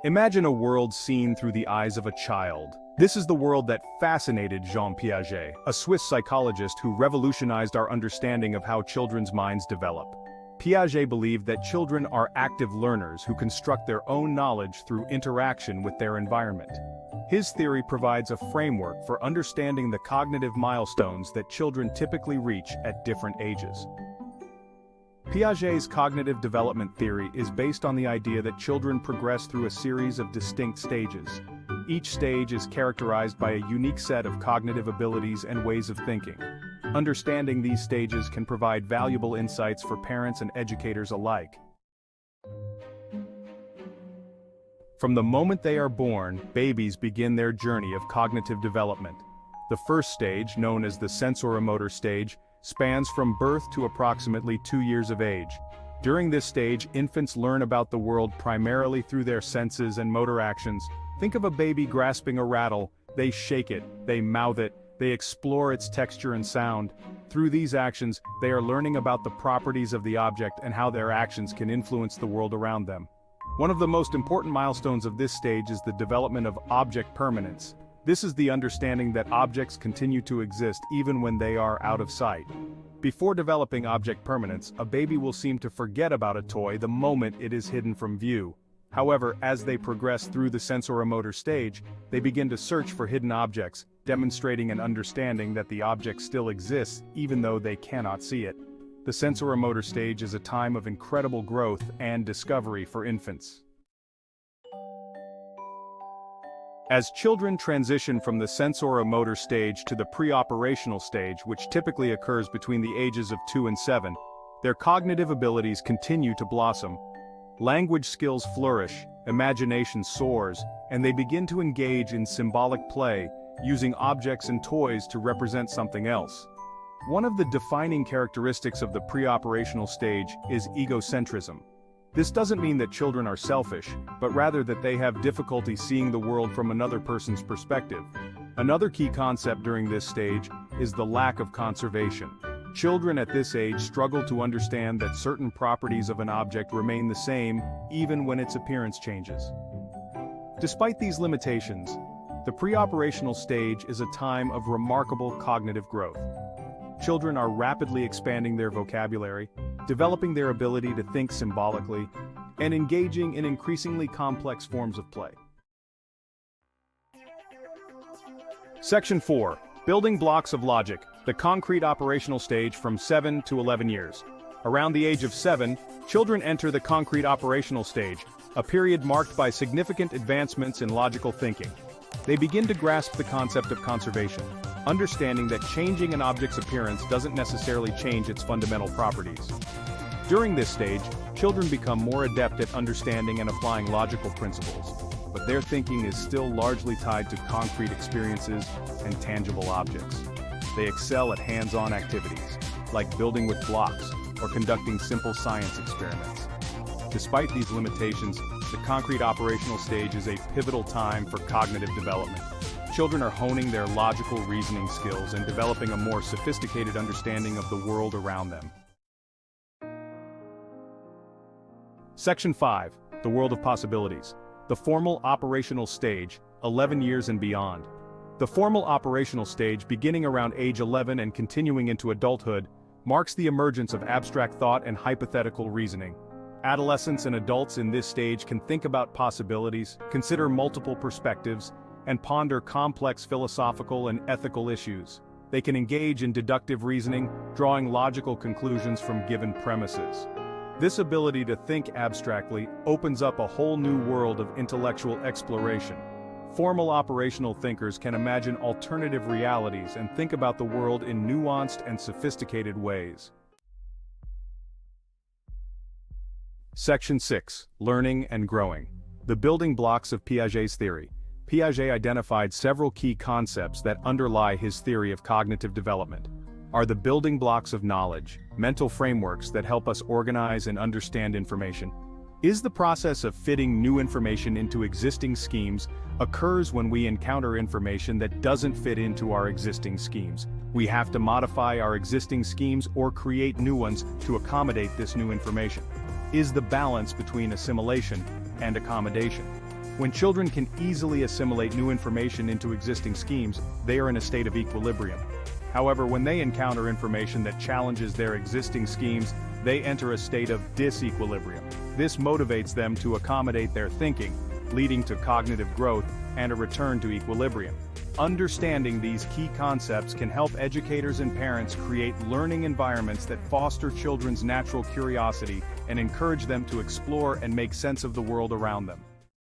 Imagine a world seen through the eyes of a child. This is the world that fascinated Jean Piaget, a Swiss psychologist who revolutionized our understanding of how children's minds develop. Piaget believed that children are active learners who construct their own knowledge through interaction with their environment. His theory provides a framework for understanding the cognitive milestones that children typically reach at different ages. Piaget's cognitive development theory is based on the idea that children progress through a series of distinct stages. Each stage is characterized by a unique set of cognitive abilities and ways of thinking. Understanding these stages can provide valuable insights for parents and educators alike. From the moment they are born, babies begin their journey of cognitive development. The first stage, known as the sensorimotor stage, spans from birth to approximately 2 years of age. During this stage, infants learn about the world primarily through their senses and motor actions. Think of a baby grasping a rattle. They shake it, they mouth it, they explore its texture and sound. Through these actions, they are learning about the properties of the object and how their actions can influence the world around them. One of the most important milestones of this stage is the development of object permanence. This is the understanding that objects continue to exist even when they are out of sight. Before developing object permanence, a baby will seem to forget about a toy the moment it is hidden from view. However, as they progress through the sensorimotor stage, they begin to search for hidden objects, demonstrating an understanding that the object still exists even though they cannot see it. The sensorimotor stage is a time of incredible growth and discovery for infants. As children transition from the sensorimotor stage to the pre-operational stage, which typically occurs between the ages of 2 and 7, their cognitive abilities continue to blossom. Language skills flourish, imagination soars, and they begin to engage in symbolic play, using objects and toys to represent something else. One of the defining characteristics of the pre-operational stage is egocentrism. This doesn't mean that children are selfish, but rather that they have difficulty seeing the world from another person's perspective. Another key concept during this stage is the lack of conservation. Children at this age struggle to understand that certain properties of an object remain the same even when its appearance changes. Despite these limitations, the pre-operational stage is a time of remarkable cognitive growth. Children are rapidly expanding their vocabulary, developing their ability to think symbolically, and engaging in increasingly complex forms of play. Section 4. Building blocks of logic, the concrete operational stage from 7 to 11 years. Around the age of 7, children enter the concrete operational stage, a period marked by significant advancements in logical thinking. They begin to grasp the concept of conservation, understanding that changing an object's appearance doesn't necessarily change its fundamental properties. During this stage, children become more adept at understanding and applying logical principles, but their thinking is still largely tied to concrete experiences and tangible objects. They excel at hands-on activities, like building with blocks or conducting simple science experiments. Despite these limitations, the concrete operational stage is a pivotal time for cognitive development. Children are honing their logical reasoning skills and developing a more sophisticated understanding of the world around them. Section 5. The world of possibilities. The formal operational stage, 11 years and beyond. The formal operational stage, beginning around age 11 and continuing into adulthood, marks the emergence of abstract thought and hypothetical reasoning. Adolescents and adults in this stage can think about possibilities, consider multiple perspectives, and ponder complex philosophical and ethical issues. They can engage in deductive reasoning, drawing logical conclusions from given premises. This ability to think abstractly opens up a whole new world of intellectual exploration. Formal operational thinkers can imagine alternative realities and think about the world in nuanced and sophisticated ways. Section 6. Learning and growing. The building blocks of Piaget's theory. Piaget identified several key concepts that underlie his theory of cognitive development. Are the building blocks of knowledge, mental frameworks that help us organize and understand information. Is the process of fitting new information into existing schemes occurs when we encounter information that doesn't fit into our existing schemes. We have to modify our existing schemes or create new ones to accommodate this new information. is the balance between assimilation and accommodation. When children can easily assimilate new information into existing schemes, they are in a state of equilibrium. However, when they encounter information that challenges their existing schemes, they enter a state of disequilibrium. This motivates them to accommodate their thinking, leading to cognitive growth and a return to equilibrium. Understanding these key concepts can help educators and parents create learning environments that foster children's natural curiosity and encourage them to explore and make sense of the world around them.